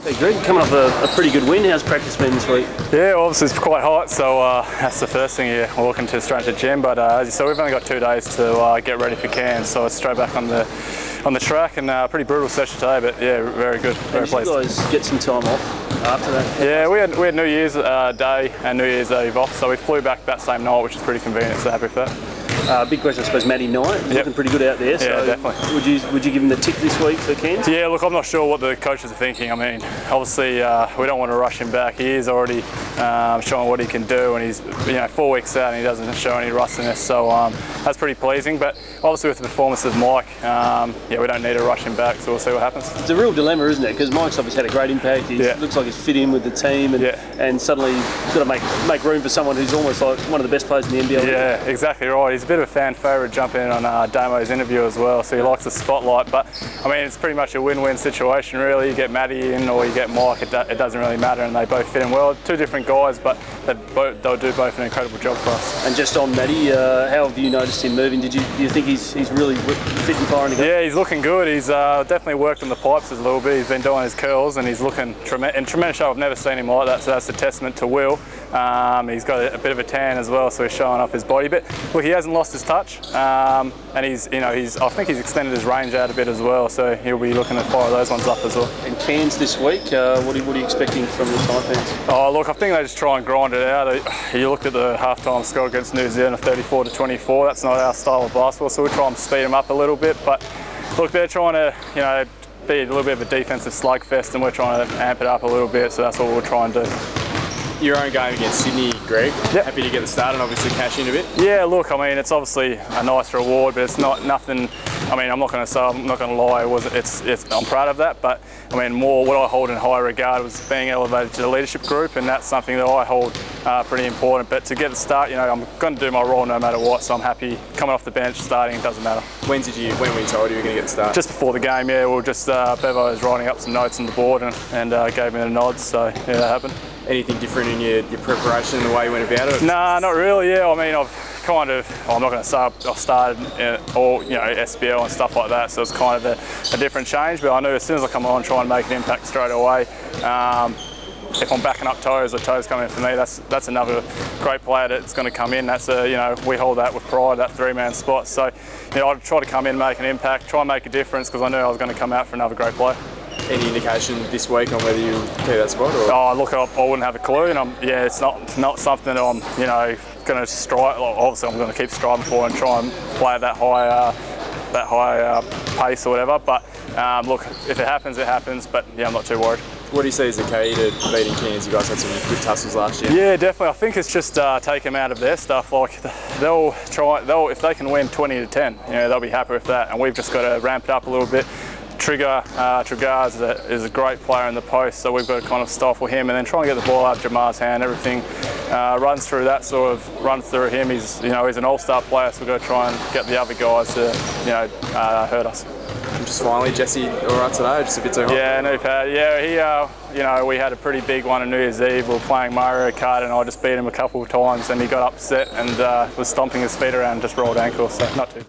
Hey Greg, coming off a pretty good win. How's practice been this week? Yeah, obviously it's quite hot, so that's the first thing you're looking to straight to the gym. But as you saw, we've only got 2 days to get ready for Cairns, so it's straight back on the track, and pretty brutal session today. But yeah, very good, very pleased. Did you guys get some time off after that? Yeah, we had New Year's Day and New Year's Eve off, so we flew back that same night, which is pretty convenient. So happy with that. Big question, I suppose. Matty Knight, he's looking pretty good out there. So yeah, definitely. Would you give him the tick this week for Cairns? Yeah, look, I'm not sure what the coaches are thinking. I mean, obviously we don't want to rush him back. He is already showing what he can do, and he's 4 weeks out and he doesn't show any rustiness. So that's pretty pleasing. But obviously with the performance of Mike, yeah, we don't need to rush him back. So we'll see what happens. It's a real dilemma, isn't it? Because Mike's obviously had a great impact. He looks like he's fit in with the team, and suddenly he's got to make room for someone who's almost like one of the best players in the NBL. Yeah, exactly right. He's a bit of a fan favourite, jumping in on Damo's interview as well, so he likes the spotlight. But I mean, it's pretty much a win-win situation really. You get Matty in or you get Mike, it doesn't really matter, and they both fit in well. 2 different guys, but they'll do both an incredible job for us. And just on Matty, how have you noticed him moving? Do you think he's really fit and firing to go? Yeah, he's looking good. He's definitely worked on the pipes a little bit. He's been doing his curls and he's looking in tremendous shape. I've never seen him like that, so that's a testament to Will. He's got a bit of a tan as well, so he's showing off his body. But look, he hasn't lost his touch, and I think he's extended his range out a bit as well, so he'll be looking to fire those ones up as well. And Cairns this week, what are you expecting from the Taipans? Oh, look, I think they just try and grind it out. You looked at the half-time score against New Zealand of 34-24. That's not our style of basketball, so we'll try and speed them up a little bit. But look, they're trying to, be a little bit of a defensive slugfest, and we're trying to amp it up a little bit. So that's what we'll try and do. Your own game against Sydney, Greg. Yep. Happy to get the start and obviously cash in a bit. Yeah, look, I mean, it's obviously a nice reward, but it's nothing. I mean, I'm not going to lie. I'm proud of that, but I mean, more what I hold in high regard was being elevated to the leadership group, and that's something that I hold pretty important. But to get the start, I'm going to do my role no matter what. So I'm happy coming off the bench, starting. It doesn't matter. When were you told you were going to get the start? Just before the game. Yeah, Bevo was writing up some notes on the board and gave me the nod. So yeah, that happened. Anything different in your preparation and the way you went about it? Nah, not really. Yeah, I mean, I'm not going to say I've started all SBL and stuff like that, so it's kind of a different change. But I knew as soon as I come on, try and make an impact straight away. If I'm backing up Toes or Toes coming in for me, that's another great player that's going to come in. That's we hold that with pride, that 3-man spot. So I'd try to come in, make an impact, try and make a difference, because I knew I was going to come out for another great player. Any indication this week on whether you clear that spot? Or? Oh, look, I wouldn't have a clue, and it's not something that I'm going to strive. Obviously, I'm going to keep striving for and try and play at that high pace or whatever. But look, if it happens, it happens. But yeah, I'm not too worried. What do you see as the key to beating Cairns? You guys had some good tussles last year. Yeah, definitely. I think it's just take them out of their stuff. Like if they can win 20-10, they'll be happy with that. And we've just got to ramp it up a little bit. Trigger is a great player in the post, so we've got to kind of stifle him and then try and get the ball out of Jamar's hand. Everything runs through that runs through him. He's an all-star player, so we've got to try and get the other guys to hurt us. And just finally, Jesse, all right today? Just a bit too hot? Yeah, no pad. Yeah, he we had a pretty big one on New Year's Eve. We were playing Mario Kart, and I just beat him a couple of times, and he got upset and was stomping his feet around, and just rolled ankle. So not too.